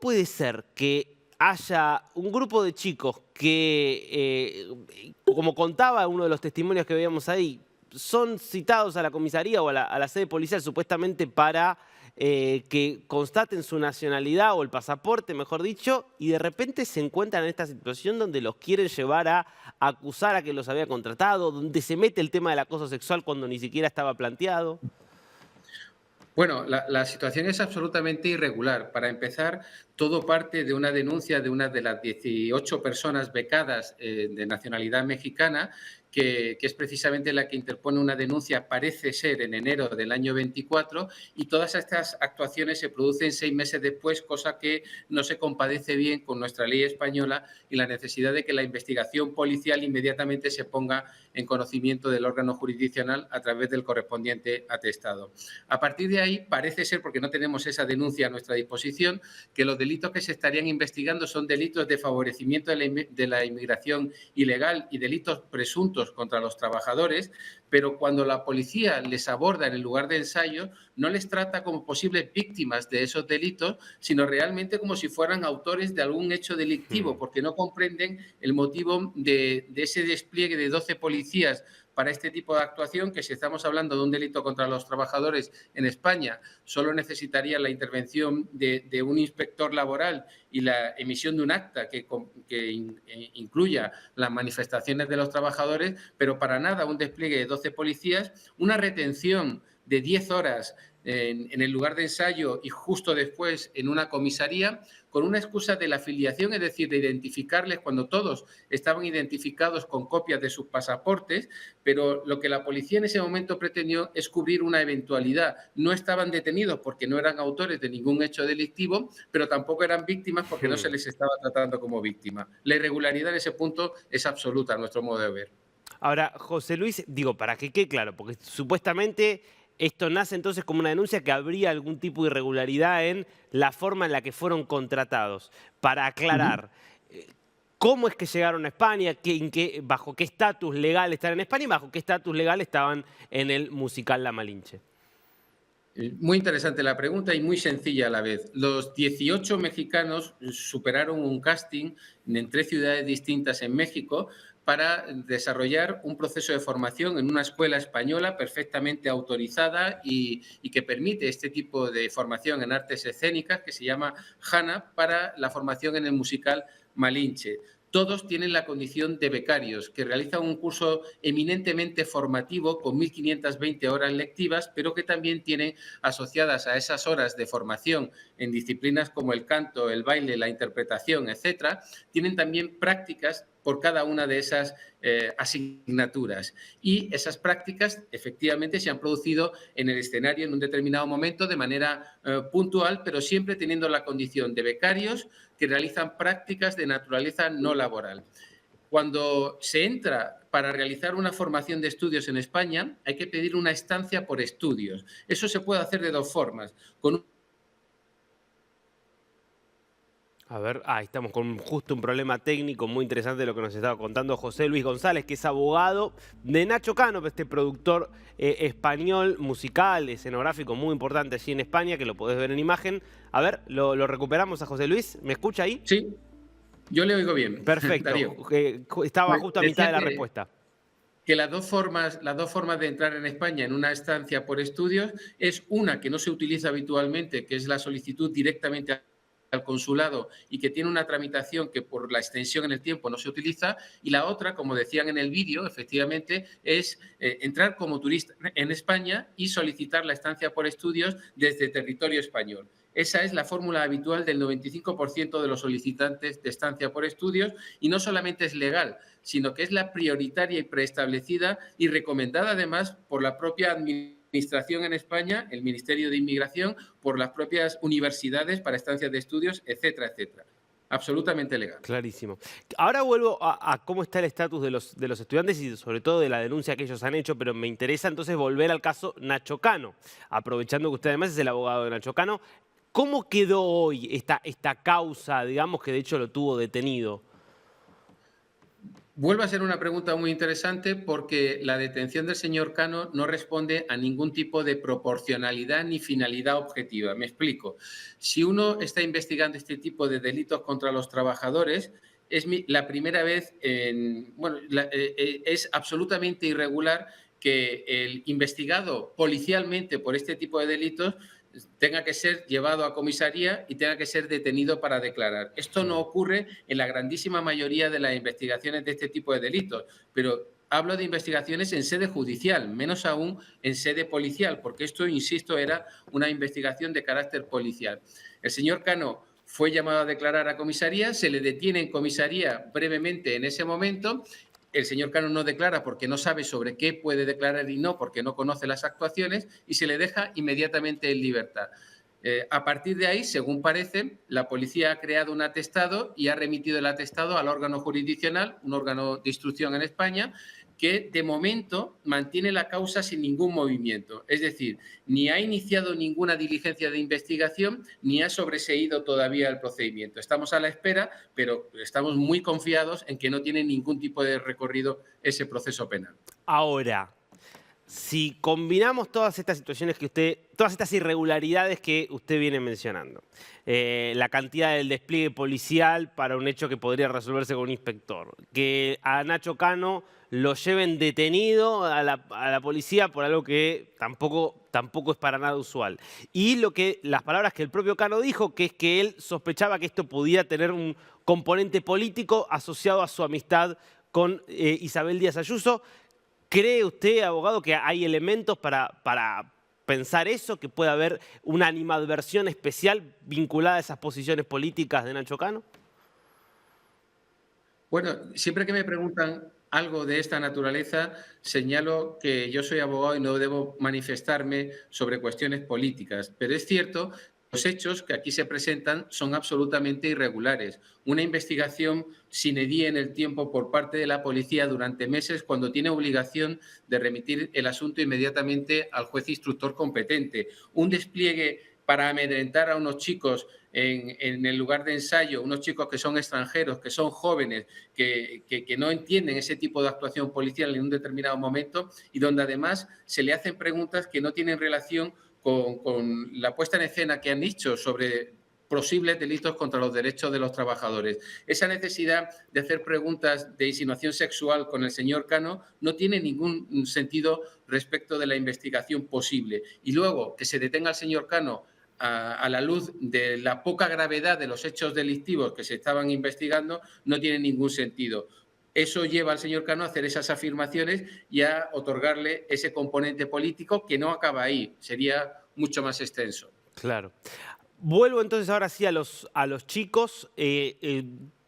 puede ser que haya un grupo de chicos que, como contaba uno de los testimonios que veíamos ahí, son citados a la comisaría o a la sede policial supuestamente para que constaten su nacionalidad o el pasaporte, mejor dicho, y de repente se encuentran en esta situación donde los quieren llevar a acusar a que los había contratado, donde se mete el tema del acoso sexual cuando ni siquiera estaba planteado? Bueno, la situación es absolutamente irregular. Para empezar, todo parte de una denuncia de una de las 18 personas becadas de nacionalidad mexicana, que es precisamente la que interpone una denuncia, parece ser en enero del año 24, y todas estas actuaciones se producen 6 meses después, cosa que no se compadece bien con nuestra ley española y la necesidad de que la investigación policial inmediatamente se ponga en conocimiento del órgano jurisdiccional a través del correspondiente atestado. A partir de ahí, parece ser, porque no tenemos esa denuncia a nuestra disposición, que los delitos que se estarían investigando son delitos de favorecimiento de la inmigración ilegal y delitos presuntos contra los trabajadores, pero cuando la policía les aborda en el lugar de ensayo, no les trata como posibles víctimas de esos delitos, sino realmente como si fueran autores de algún hecho delictivo, porque no comprenden el motivo de ese despliegue de 12 policías para este tipo de actuación, que si estamos hablando de un delito contra los trabajadores en España, solo necesitaría la intervención de un inspector laboral y la emisión de un acta que incluya las manifestaciones de los trabajadores, pero para nada un despliegue de 12 policías, una retención de 10 horas en el lugar de ensayo y justo después en una comisaría, con una excusa de la afiliación, es decir, de identificarles cuando todos estaban identificados con copias de sus pasaportes, pero lo que la policía en ese momento pretendió es cubrir una eventualidad. No estaban detenidos porque no eran autores de ningún hecho delictivo, pero tampoco eran víctimas porque no se les estaba tratando como víctimas. La irregularidad en ese punto es absoluta a nuestro modo de ver. Ahora, José Luis, digo, para que quede claro, porque supuestamente esto nace entonces como una denuncia que habría algún tipo de irregularidad en la forma en la que fueron contratados. Para Ujú. aclarar, ¿cómo es que llegaron a España? ¿Bajo qué estatus legal están en España y bajo qué estatus legal estaban en el musical La Malinche? Muy interesante la pregunta y muy sencilla a la vez. Los 18 mexicanos superaron un casting en 3 ciudades distintas en México para desarrollar un proceso de formación en una escuela española perfectamente autorizada y que permite este tipo de formación en artes escénicas, que se llama HANA, para la formación en el musical Malinche. Todos tienen la condición de becarios, que realizan un curso eminentemente formativo con 1.520 horas lectivas, pero que también tienen asociadas a esas horas de formación en disciplinas como el canto, el baile, la interpretación, etcétera, tienen también prácticas por cada una de esas asignaturas. Y esas prácticas efectivamente se han producido en el escenario en un determinado momento de manera puntual, pero siempre teniendo la condición de becarios que realizan prácticas de naturaleza no laboral. Cuando se entra para realizar una formación de estudios en España, hay que pedir una estancia por estudios. Eso se puede hacer de dos formas. Con A ver, ahí estamos con justo un problema técnico muy interesante de lo que nos estaba contando José Luis González, que es abogado de Nacho Cano, este productor español, musical, escenográfico muy importante allí en España, que lo podés ver en imagen. A ver, lo recuperamos a José Luis. ¿Me escucha ahí? Sí, yo le oigo bien, Perfecto. Darío. Estaba Pues justo a mitad de decía la respuesta. que las dos formas de entrar en España en una estancia por estudios es una que no se utiliza habitualmente, que es la solicitud directamente al consulado y que tiene una tramitación que por la extensión en el tiempo no se utiliza, y la otra, como decían en el vídeo, efectivamente, es entrar como turista en España y solicitar la estancia por estudios desde territorio español. Esa es la fórmula habitual del 95% de los solicitantes de estancia por estudios y no solamente es legal, sino que es la prioritaria y preestablecida y recomendada además por la propia Administración en España, el Ministerio de Inmigración, por las propias universidades para estancias de estudios, etcétera, etcétera. Absolutamente legal. Clarísimo. Ahora vuelvo a cómo está el estatus de los estudiantes y sobre todo de la denuncia que ellos han hecho, pero me interesa entonces volver al caso Nacho Cano, aprovechando que usted además es el abogado de Nacho Cano. ¿Cómo quedó hoy esta causa, digamos que de hecho lo tuvo detenido? Vuelve a ser una pregunta muy interesante porque la detención del señor Cano no responde a ningún tipo de proporcionalidad ni finalidad objetiva. Me explico. Si uno está investigando este tipo de delitos contra los trabajadores, es la primera vez es absolutamente irregular que el investigado policialmente por este tipo de delitos tenga que ser llevado a comisaría y tenga que ser detenido para declarar. Esto no ocurre en la grandísima mayoría de las investigaciones de este tipo de delitos, pero hablo de investigaciones en sede judicial, menos aún en sede policial, porque esto, insisto, era una investigación de carácter policial. El señor Cano fue llamado a declarar a comisaría, se le detiene en comisaría brevemente en ese momento. El señor Cano no declara porque no sabe sobre qué puede declarar y no, porque no conoce las actuaciones, y se le deja inmediatamente en libertad. A partir de ahí, según parece, la policía ha creado un atestado y ha remitido el atestado al órgano jurisdiccional, un órgano de instrucción en España, que de momento mantiene la causa sin ningún movimiento. Es decir, ni ha iniciado ninguna diligencia de investigación ni ha sobreseído todavía el procedimiento. Estamos a la espera, pero estamos muy confiados en que no tiene ningún tipo de recorrido ese proceso penal. Ahora, si combinamos todas estas situaciones todas estas irregularidades que usted viene mencionando, la cantidad del despliegue policial para un hecho que podría resolverse con un inspector, que a Nacho Cano lo lleven detenido a la policía por algo que tampoco es para nada usual. Y las palabras que el propio Cano dijo, que es que él sospechaba que esto podía tener un componente político asociado a su amistad con Isabel Díaz Ayuso. ¿Cree usted, abogado, que hay elementos para pensar eso, que puede haber una animadversión especial vinculada a esas posiciones políticas de Nacho Cano? Bueno, siempre que me preguntan algo de esta naturaleza, señalo que yo soy abogado y no debo manifestarme sobre cuestiones políticas, pero es cierto, los hechos que aquí se presentan son absolutamente irregulares. Una investigación sine die en el tiempo por parte de la policía durante meses, cuando tiene obligación de remitir el asunto inmediatamente al juez instructor competente. Un despliegue para amedrentar a unos chicos en el lugar de ensayo, unos chicos que son extranjeros, que son jóvenes, que no entienden ese tipo de actuación policial en un determinado momento, y donde además se le hacen preguntas que no tienen relación con la puesta en escena que han dicho sobre posibles delitos contra los derechos de los trabajadores. Esa necesidad de hacer preguntas de insinuación sexual con el señor Cano no tiene ningún sentido respecto de la investigación posible. Y luego, que se detenga al señor Cano a la luz de la poca gravedad de los hechos delictivos que se estaban investigando, no tiene ningún sentido. Eso lleva al señor Cano a hacer esas afirmaciones y a otorgarle ese componente político que no acaba ahí, sería mucho más extenso. Claro. Vuelvo entonces ahora sí a los chicos.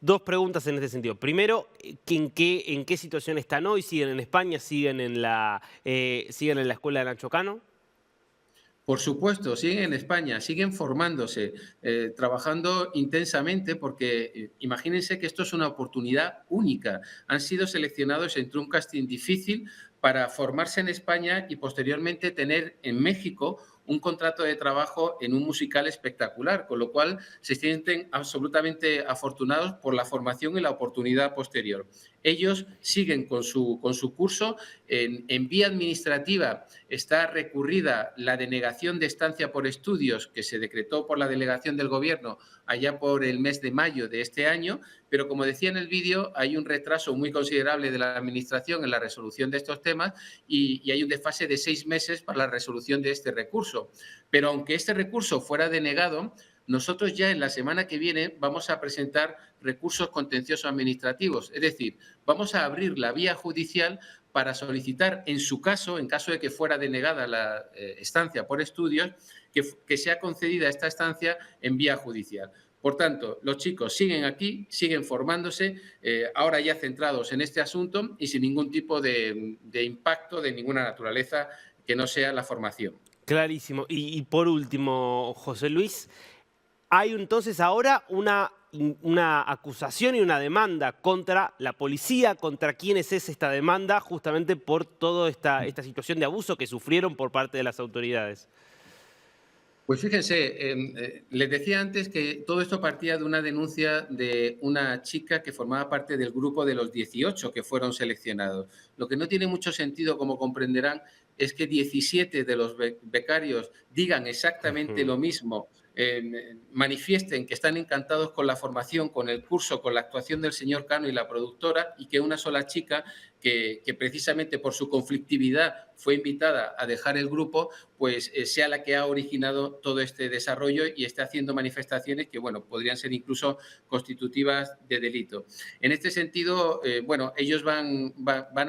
Dos preguntas en este sentido. Primero, ¿en qué situación están hoy? ¿Siguen en España? ¿Siguen en la escuela de Nacho Cano? Por supuesto, siguen en España, siguen formándose, trabajando intensamente porque imagínense que esto es una oportunidad única. Han sido seleccionados entre un casting difícil para formarse en España y posteriormente tener en México un contrato de trabajo en un musical espectacular, con lo cual se sienten absolutamente afortunados por la formación y la oportunidad posterior. Ellos siguen con su curso. En vía administrativa está recurrida la denegación de estancia por estudios que se decretó por la delegación del Gobierno allá por el mes de mayo de este año, pero como decía en el vídeo, hay un retraso muy considerable de la Administración en la resolución de estos temas y hay un desfase de 6 meses para la resolución de este recurso. Pero aunque este recurso fuera denegado, nosotros ya en la semana que viene vamos a presentar recursos contenciosos administrativos, es decir, vamos a abrir la vía judicial para solicitar, en su caso, en caso de que fuera denegada la estancia por estudios, que sea concedida esta estancia en vía judicial. Por tanto, los chicos siguen aquí, siguen formándose, ahora ya centrados en este asunto y sin ningún tipo de impacto de ninguna naturaleza que no sea la formación. Clarísimo. Y por último, José Luis, hay entonces ahora una acusación y una demanda contra la policía. ¿Contra quiénes es esta demanda? Justamente por toda esta situación de abuso que sufrieron por parte de las autoridades. Pues fíjense, les decía antes que todo esto partía de una denuncia de una chica que formaba parte del grupo de los 18 que fueron seleccionados. Lo que no tiene mucho sentido, como comprenderán, es que 17 de los becarios digan exactamente Ujú. lo mismo, manifiesten que están encantados con la formación, con el curso, con la actuación del señor Cano y la productora, y que una sola chica que precisamente por su conflictividad fue invitada a dejar el grupo, pues sea la que ha originado todo este desarrollo y está haciendo manifestaciones que, bueno, podrían ser incluso constitutivas de delito. En este sentido, bueno, ellos van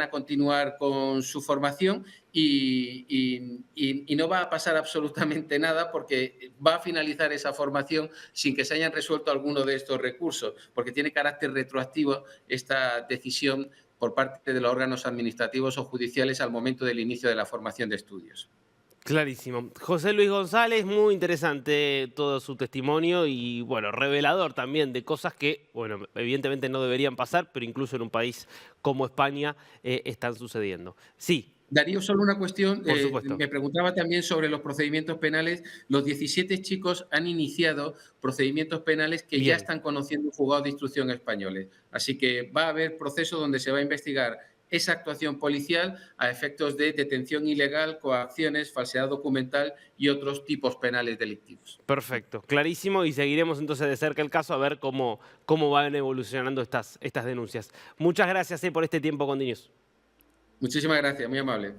a continuar con su formación y no va a pasar absolutamente nada porque va a finalizar esa formación sin que se hayan resuelto alguno de estos recursos, porque tiene carácter retroactivo esta decisión por parte de los órganos administrativos o judiciales al momento del inicio de la formación de estudios. Clarísimo. José Luis González, muy interesante todo su testimonio y, bueno, revelador también de cosas que, bueno, evidentemente no deberían pasar, pero incluso en un país como España están sucediendo. Sí, Darío, solo una cuestión. por supuesto. Me preguntaba también sobre los procedimientos penales. Los 17 chicos han iniciado procedimientos penales que ya Bien. están conociendo juzgados de instrucción españoles. Así que va a haber proceso donde se va a investigar esa actuación policial a efectos de detención ilegal, coacciones, falsedad documental y otros tipos penales delictivos. Perfecto, clarísimo y seguiremos entonces de cerca el caso a ver cómo van evolucionando estas denuncias. Muchas gracias por este tiempo con Dinews. Muchísimas gracias, muy amable.